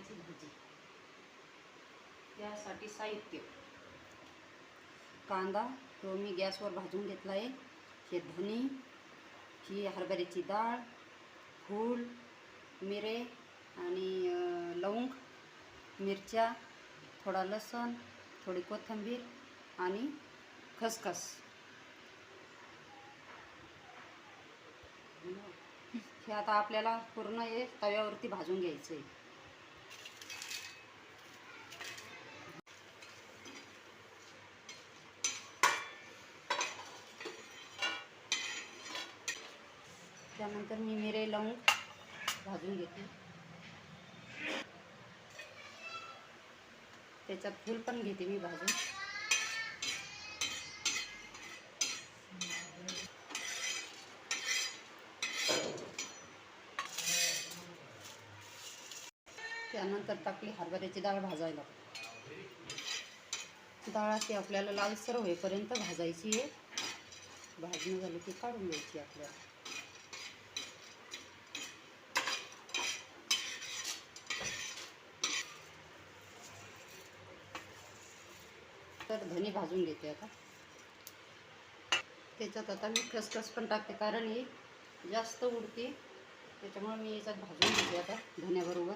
हरभऱ्याची भाजी. त्यासाठी साहित्य: कांदा तो मी गॅसवर भाजून घेतला आहे, हे धने, ही हरभऱ्याची डाळ, फूल, मिरे आणि लवंग, मिरच्या, थोडा लसूण, थोडी कोथिंबीर आणि खसखस. हे आता आपल्याला पूर्ण हे तव्यावरती भाजून घ्यायचं आहे. त्यानंतर मी मिरे लवंग भाजून घेते. त्याच्यात फूल पण घेते मी भाजून. त्यानंतर टाकली हरभऱ्याची डाळ भाजायला. डाळ अशी आपल्याला लालसर होईपर्यंत भाजायची आहे. भाजणं झालं की काढून घ्यायची आपल्याला. तर धने भाजून घेते आता. त्याच्यात आता मी खसखस पण टाकते, कारण ही जास्त उडते, त्याच्यामुळे मी याच्यात भाजून घेते आता धन्याबरोबर.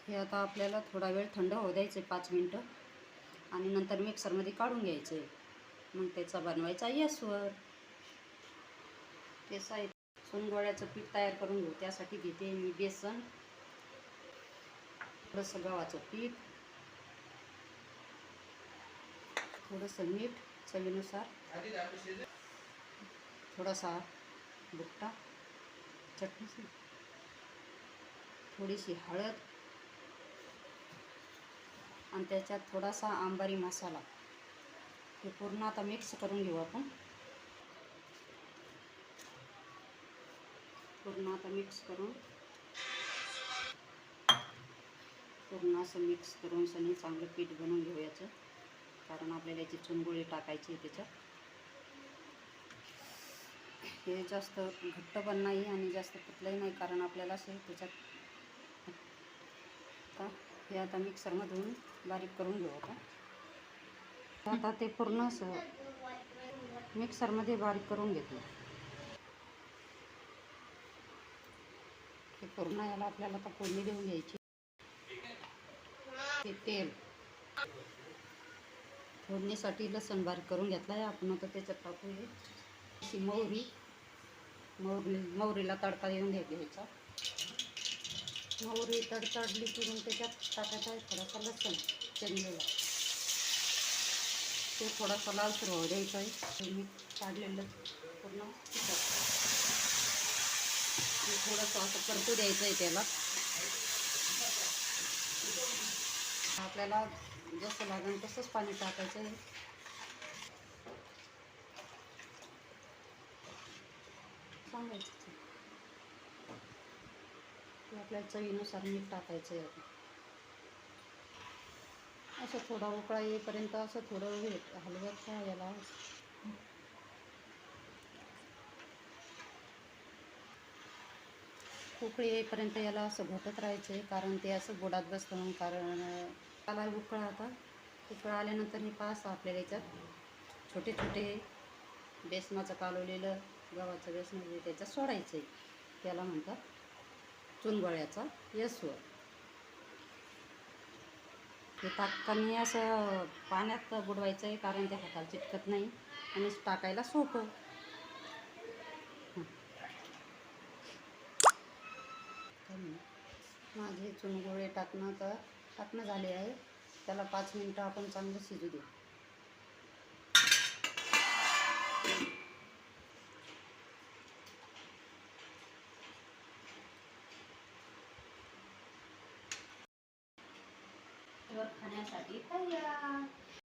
हे आता आपल्याला थोडा वेळ थंड होऊ द्यायचे, 5 मिनटं, आणि नंतर मिक्सरमध्ये काढून घ्यायचे. मग त्याचा बनवायचा येसवर. ते साहित्य: सोनगोळ्याचं पीठ तयार करून घेऊ. त्यासाठी घेते मी बेसन, थोडंसं गव्हाचं पीठ, थोडंसं मीठ चवीनुसार, थोडासा बुट्टा चटणी, थोडीशी हळद आणि त्याच्यात थोडासा अंबारी मसाला. हे पूर्ण आता मिक्स करून घेऊ आपण. पूर्ण आता मिक्स करून, पूर्ण असं मिक्स करून सनी चांगलं पीठ बनवून घेऊ याचं, कारण आपल्याला याची चुनगोळी टाकायची आहे त्याच्यात. हे जास्त घट्ट पण नाही आणि जास्त पतलंही नाही, कारण आपल्याला असे त्याच्यात. हे आता मिक्सरमधून बारीक करून घेऊ आपण. आता ते पूर्ण असं मिक्सरमध्ये बारीक करून घेतो. ते पूर्ण याला आपल्याला आता फोडणी देऊन घ्यायची. ते तेल फोडणीसाठी लसूण बारीक करून घेतला आहे आपण. आता त्याच्यात टाकू ही मोहरीला तडका देऊन घ्यायचा. मोहरी तडतडली की मग त्याच्यात टाकायचा आहे थोडासा लसूण चिरलेला. ते थोडासा लालसर होऊ द्यायचा आहे. मी काढलेलं पूर्ण थोडंसं असं परतू द्यायचं आहे त्याला. आपल्याला जसं लागेल तसंच पाणी टाकायचं आहे. सांगायचं आपल्याला चवीनुसार मीठ टाकायचं आहे. असं थोडा उकळा येईपर्यंत असं थोडं हलवत याला. उकळी येईपर्यंत याला असं घोटत राहायचं आहे, कारण ते असं बुडात बसतं म्हणून. कारण त्याला उकळा आता उकळा आल्यानंतर हे पास आपल्याला याच्यात छोटे छोटे बेसनाचं कालवलेलं गव्हाचं बेसन त्याच्यात सोडायचं आहे. त्याला म्हणतात चुनगोळ्याचा येसवर. हे टाकताना असं पाण्यात बुडवायचं आहे, कारण ते हाताला चिटकत नाही आणि टाकायला सोपं. माझे चुनगोळे टाकणं झाले आहे. त्याला 5 मिनटं आपण चांगलं शिजू देऊ. खाण्यासाठी तयार.